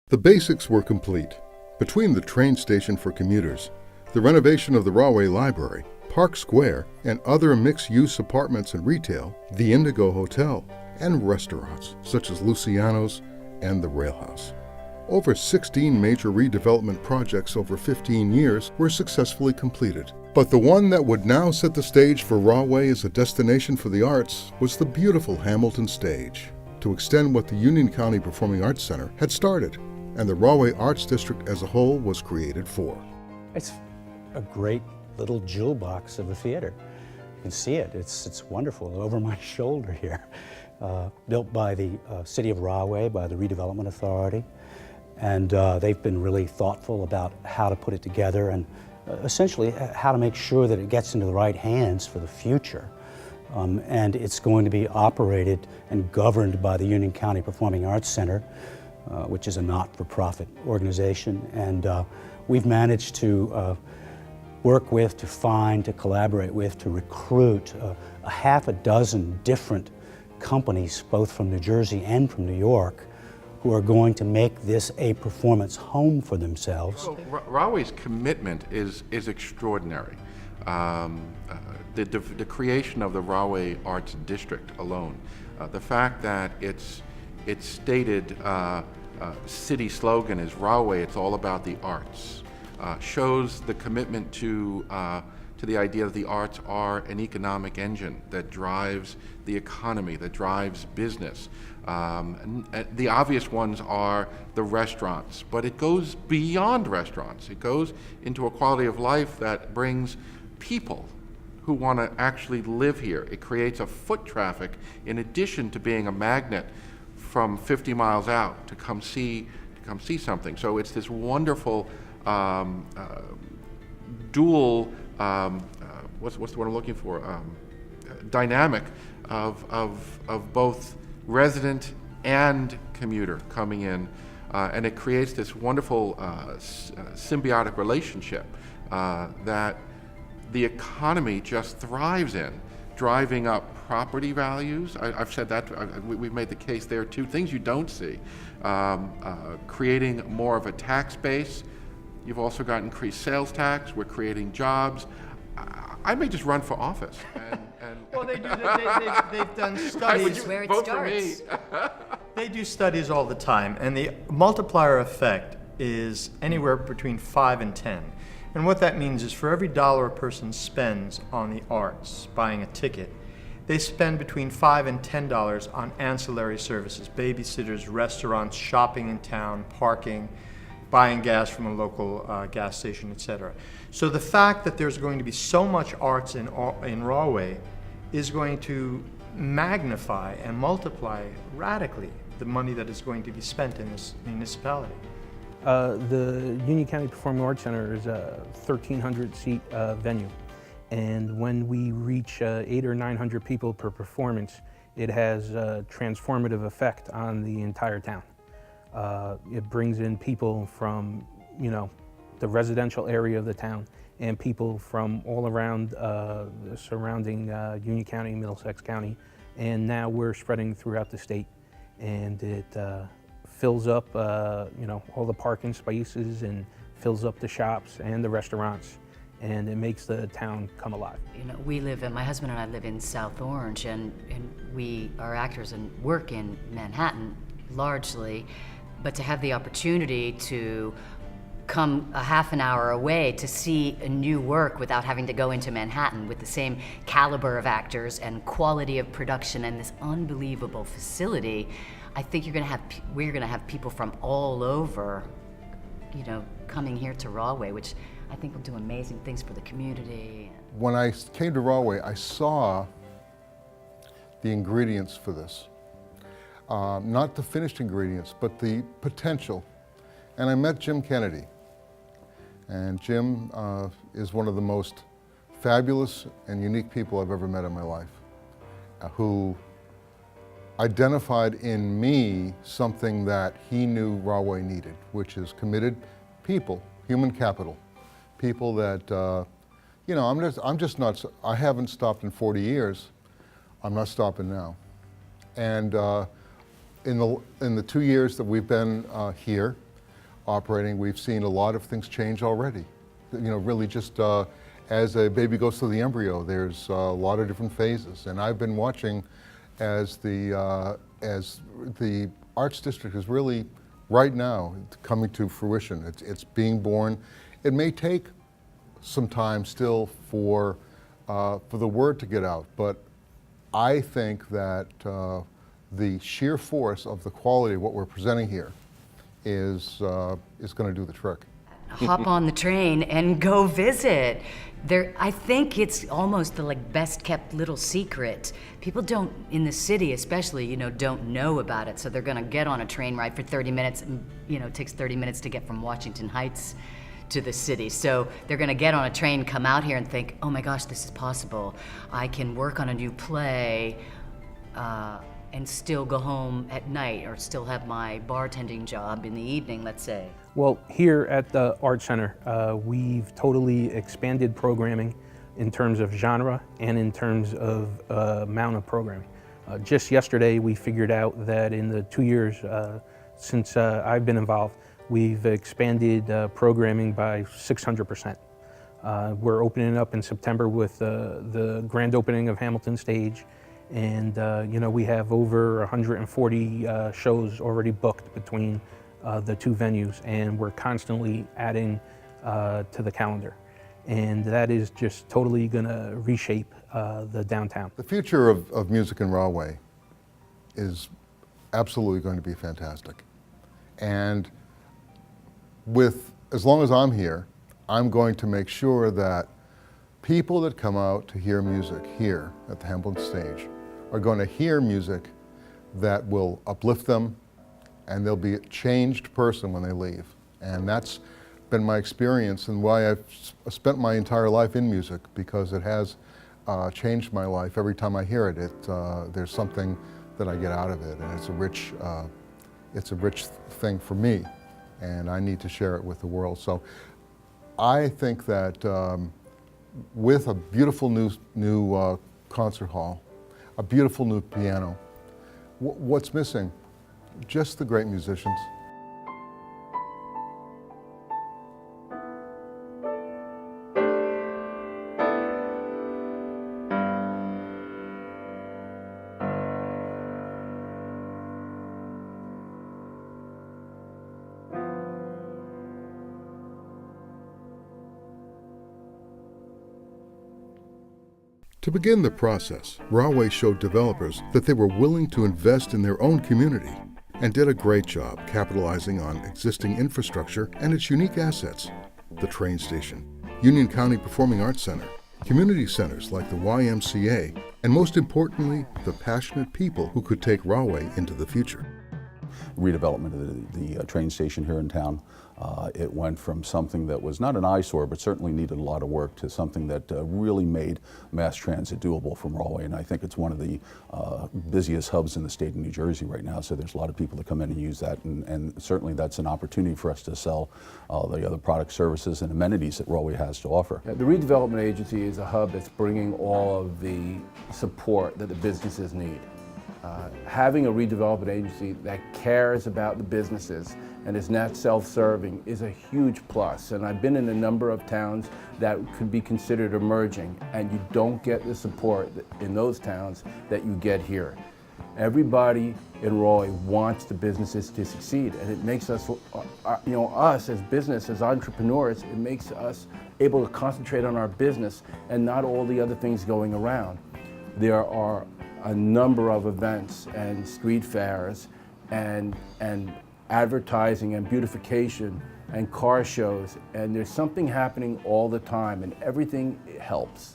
The basics were complete. Between the train station for commuters, the renovation of the Rahway Library, Park Square, and other mixed-use apartments and retail, the Indigo Hotel, and restaurants such as Luciano's and the Railhouse. Over 16 major redevelopment projects over 15 years were successfully completed. But the one that would now set the stage for Rahway as a destination for the arts was the beautiful Hamilton stage, to extend what the Union County Performing Arts Center had started, and the Rahway Arts District as a whole was created for. It's a great little jewel box of a theater. You can see it, it's wonderful, over my shoulder here. Built by the City of Rahway, by the Redevelopment Authority, and they've been really thoughtful about how to put it together and essentially how to make sure that it gets into the right hands for the future. And it's going to be operated and governed by the Union County Performing Arts Center, which is a not-for-profit organization, and we've managed to work with, to find, to collaborate with, to recruit a half a dozen different companies, both from New Jersey and from New York, who are going to make this a performance home for themselves. Well, Rahway's commitment is extraordinary. The creation of the Rahway Arts District alone, the fact that its stated city slogan is Rahway, it's all about the arts, shows the commitment to the idea that the arts are an economic engine that drives the economy, that drives business. The obvious ones are the restaurants, but it goes beyond restaurants. It goes into a quality of life that brings people who want to actually live here. It creates a foot traffic in addition to being a magnet from 50 miles out to come see something. So it's this wonderful dual what's the word I'm looking for? Dynamic of both resident and commuter coming in, and it creates this wonderful symbiotic relationship that the economy just thrives in, driving up property values. I've said that, we've made the case there too. Things you don't see, creating more of a tax base. You've also got increased sales tax. We're creating jobs. I may just run for office. Well, they do. They've done studies. Where it Vote starts. for me. They do studies all the time, and the multiplier effect is anywhere between 5 and 10. And what that means is for every dollar a person spends on the arts, buying a ticket, they spend between $5 and $10 on ancillary services, babysitters, restaurants, shopping in town, parking, buying gas from a local gas station, etc. So the fact that there's going to be so much arts in Rahway is going to magnify and multiply radically the money that is going to be spent in this municipality. The Union County Performing Arts Center is a 1,300-seat venue, and when we reach 800 or 900 people per performance, it has a transformative effect on the entire town. It brings in people from, the residential area of the town, and people from all around the surrounding Union County, Middlesex County, and now we're spreading throughout the state, and it fills up, all the parking spaces and fills up the shops and the restaurants, and it makes the town come alive. My husband and I live in South Orange, and we are actors and work in Manhattan largely, but to have the opportunity to come a half an hour away to see a new work without having to go into Manhattan with the same caliber of actors and quality of production and this unbelievable facility, I think we're gonna have people from all over, coming here to Rahway, which I think will do amazing things for the community. When I came to Rahway, I saw the ingredients for this. Not the finished ingredients, but the potential. And I met Jim Kennedy. And Jim is one of the most fabulous and unique people I've ever met in my life, who identified in me something that he knew Rahway needed, which is committed people, human capital, people that, I'm just not, I haven't stopped in 40 years. I'm not stopping now. And in the 2 years that we've been here, operating, we've seen a lot of things change already. You know, really just as a baby goes through the embryo, there's a lot of different phases. And I've been watching as the Arts District is really, right now, coming to fruition. It's being born. It may take some time still for the word to get out, but I think that the sheer force of the quality of what we're presenting here is going to do the trick. Hop on the train and go visit. I think it's almost the best kept little secret. People don't, in the city especially, don't know about it. So they're gonna get on a train ride for 30 minutes. And, it takes 30 minutes to get from Washington Heights to the city. So they're gonna get on a train, come out here and think, oh my gosh, this is possible. I can work on a new play and still go home at night, or still have my bartending job in the evening, let's say. Well, here at the Art Center, we've totally expanded programming in terms of genre and in terms of amount of programming. Just yesterday, we figured out that in the 2 years since I've been involved, we've expanded programming by 600%. We're opening up in September with the grand opening of Hamilton Stage, and we have over 140 shows already booked between the two venues, and we're constantly adding to the calendar. And that is just totally gonna reshape the downtown. The future of music in Rahway is absolutely going to be fantastic. And as long as I'm here, I'm going to make sure that people that come out to hear music here at the Hamilton Stage are going to hear music that will uplift them, and they'll be a changed person when they leave. And that's been my experience and why I've spent my entire life in music, because it has changed my life. Every time I hear it, there's something that I get out of it, and it's a rich thing for me, and I need to share it with the world. So I think that with a beautiful new concert hall, a beautiful new piano, what's missing? Just the great musicians. To begin the process, Rahway showed developers that they were willing to invest in their own community, and did a great job capitalizing on existing infrastructure and its unique assets: the train station, Union County Performing Arts Center, community centers like the YMCA, and most importantly, the passionate people who could take Rahway into the future. Redevelopment of the train station here in town. It went from something that was not an eyesore, but certainly needed a lot of work, to something that really made mass transit doable from Rahway. And I think it's one of the busiest hubs in the state of New Jersey right now. So there's a lot of people that come in and use that, and certainly that's an opportunity for us to sell the other products, services, and amenities that Rahway has to offer. The Redevelopment Agency is a hub that's bringing all of the support that the businesses need. Having a redevelopment agency that cares about the businesses and is not self-serving is a huge plus. And I've been in a number of towns that could be considered emerging, and you don't get the support in those towns that you get here. Everybody in Rahway wants the businesses to succeed, and it makes us, us as business, as entrepreneurs, it makes us able to concentrate on our business and not all the other things going around. There are a number of events and street fairs and advertising and beautification and car shows, and there's something happening all the time, and everything helps.